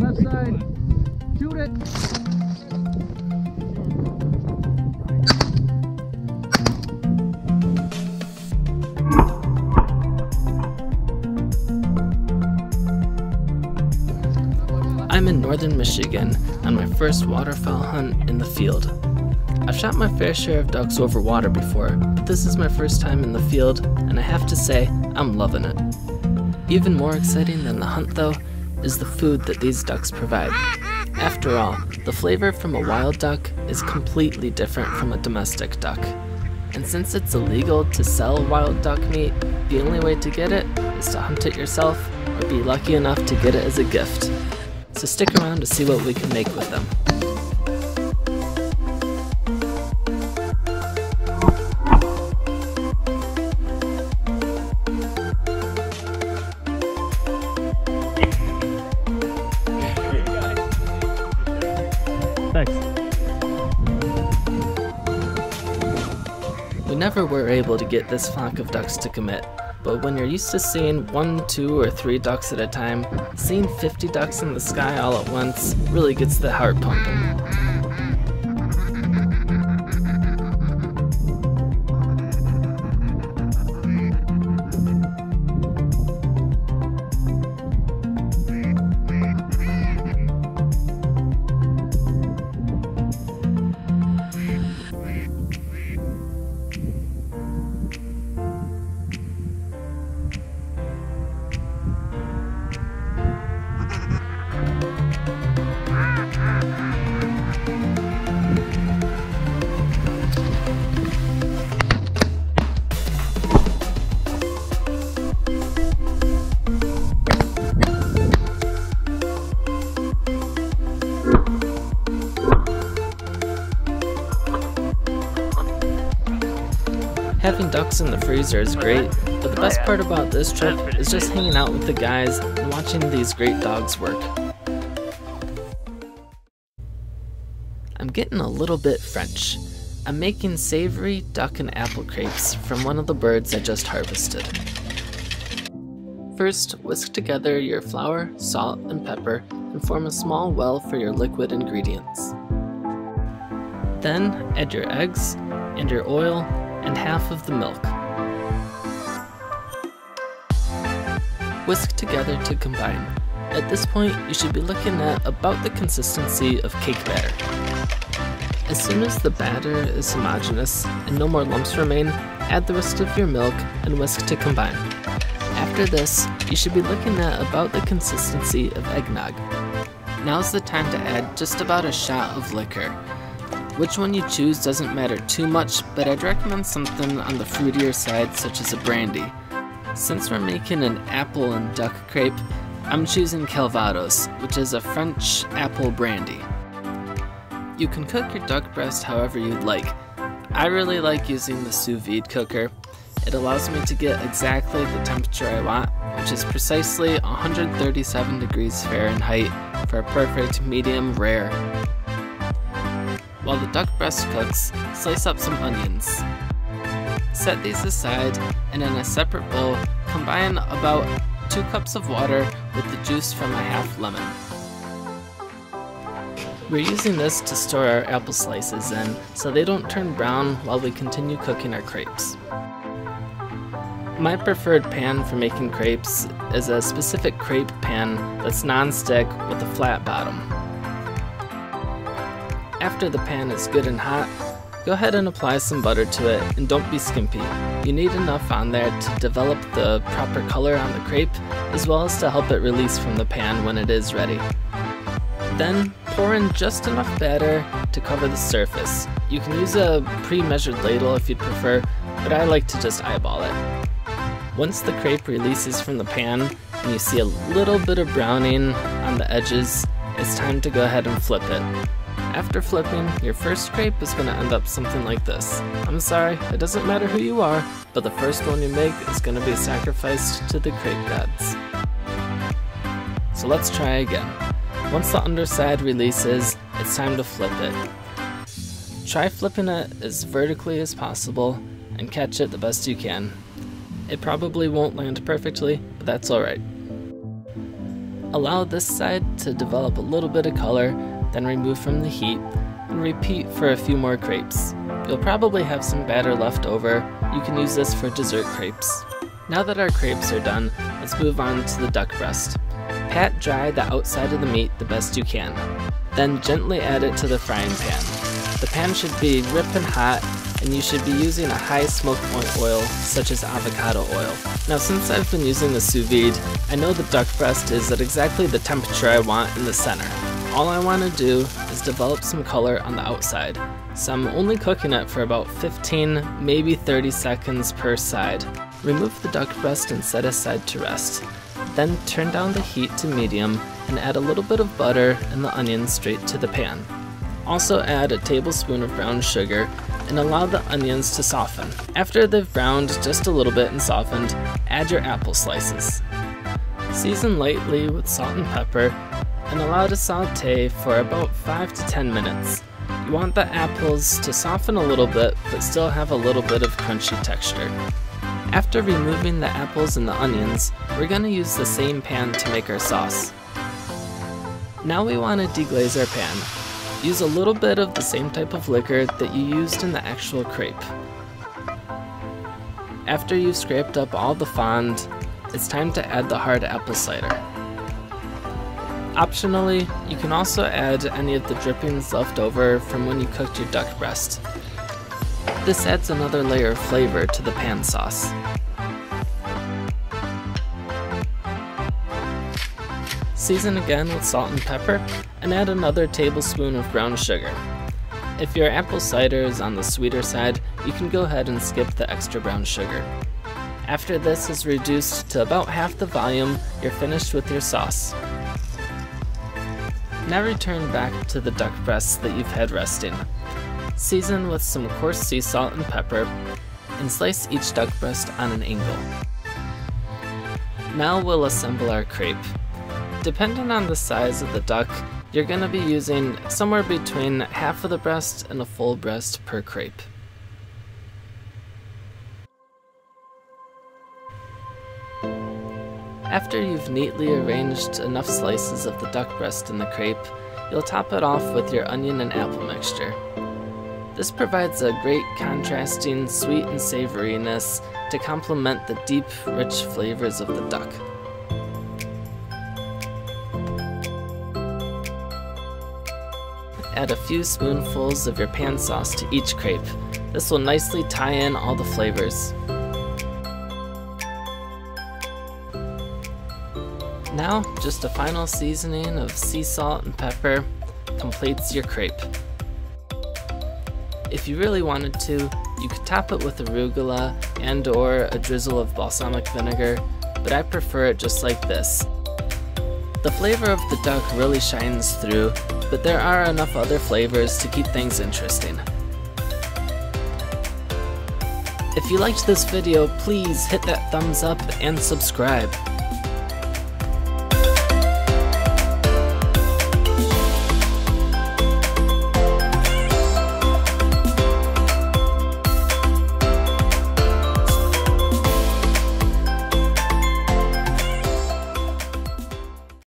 left side. Shoot it. I'm in northern Michigan on my first waterfowl hunt in the field. I've shot my fair share of ducks over water before, but this is my first time in the field, and I have to say, I'm loving it. Even more exciting than the hunt though, is the food that these ducks provide. After all, the flavor from a wild duck is completely different from a domestic duck. And since it's illegal to sell wild duck meat, the only way to get it is to hunt it yourself or be lucky enough to get it as a gift. So stick around to see what we can make with them. Thanks. We never were able to get this flock of ducks to commit, but when you're used to seeing 1, 2, or 3 ducks at a time, seeing 50 ducks in the sky all at once really gets the heart pumping. Having ducks in the freezer is great, but the best part about this trip is just hanging out with the guys and watching these great dogs work. I'm getting a little bit French. I'm making savory duck and apple crepes from one of the birds I just harvested. First, whisk together your flour, salt, and pepper and form a small well for your liquid ingredients. Then add your eggs and your oil and half of the milk. Whisk together to combine. At this point, you should be looking at about the consistency of cake batter. As soon as the batter is homogeneous and no more lumps remain, add the rest of your milk and whisk to combine. After this, you should be looking at about the consistency of eggnog. Now's the time to add just about a shot of liquor. Which one you choose doesn't matter too much, but I'd recommend something on the fruitier side such as a brandy. Since we're making an apple and duck crepe, I'm choosing Calvados, which is a French apple brandy. You can cook your duck breast however you'd like. I really like using the sous vide cooker. It allows me to get exactly the temperature I want, which is precisely 137 degrees Fahrenheit for a perfect medium rare. While the duck breast cooks, slice up some onions. Set these aside, and in a separate bowl, combine about 2 cups of water with the juice from a half lemon. We're using this to store our apple slices in so they don't turn brown while we continue cooking our crepes. My preferred pan for making crepes is a specific crepe pan that's non-stick with a flat bottom. After the pan is good and hot, go ahead and apply some butter to it, and don't be skimpy. You need enough on there to develop the proper color on the crepe, as well as to help it release from the pan when it is ready. Then pour in just enough batter to cover the surface. You can use a pre-measured ladle if you'd prefer, but I like to just eyeball it. Once the crepe releases from the pan and you see a little bit of browning on the edges, it's time to go ahead and flip it. After flipping, your first crepe is going to end up something like this. I'm sorry, it doesn't matter who you are, but the first one you make is going to be sacrificed to the crepe gods. So let's try again. Once the underside releases, it's time to flip it. Try flipping it as vertically as possible and catch it the best you can. It probably won't land perfectly, but that's alright. Allow this side to develop a little bit of color, then remove from the heat, and repeat for a few more crepes. You'll probably have some batter left over. You can use this for dessert crepes. Now that our crepes are done, let's move on to the duck breast. Pat dry the outside of the meat the best you can. Then gently add it to the frying pan. The pan should be ripping hot, and you should be using a high smoke point oil, such as avocado oil. Now since I've been using the sous vide, I know the duck breast is at exactly the temperature I want in the center. All I want to do is develop some color on the outside, so I'm only cooking it for about 15, maybe 30 seconds per side. Remove the duck breast and set aside to rest. Then turn down the heat to medium and add a little bit of butter and the onions straight to the pan. Also add a tablespoon of brown sugar and allow the onions to soften. After they've browned just a little bit and softened, add your apple slices. Season lightly with salt and pepper and allow to saute for about 5 to 10 minutes. You want the apples to soften a little bit but still have a little bit of crunchy texture. After removing the apples and the onions, we're going to use the same pan to make our sauce. Now we want to deglaze our pan. Use a little bit of the same type of liquor that you used in the actual crepe. After you've scraped up all the fond, it's time to add the hard apple cider. Optionally, you can also add any of the drippings left over from when you cooked your duck breast. This adds another layer of flavor to the pan sauce. Season again with salt and pepper, and add another tablespoon of brown sugar. If your apple cider is on the sweeter side, you can go ahead and skip the extra brown sugar. After this is reduced to about half the volume, you're finished with your sauce. Now return back to the duck breasts that you've had resting. Season with some coarse sea salt and pepper, and slice each duck breast on an angle. Now we'll assemble our crepe. Depending on the size of the duck, you're going to be using somewhere between half of the breast and a full breast per crepe. After you've neatly arranged enough slices of the duck breast in the crepe, you'll top it off with your onion and apple mixture. This provides a great contrasting sweet and savoriness to complement the deep, rich flavors of the duck. Add a few spoonfuls of your pan sauce to each crepe. This will nicely tie in all the flavors. Now, just a final seasoning of sea salt and pepper completes your crepe. If you really wanted to, you could top it with arugula and/or a drizzle of balsamic vinegar, but I prefer it just like this. The flavor of the duck really shines through, but there are enough other flavors to keep things interesting. If you liked this video, please hit that thumbs up and subscribe.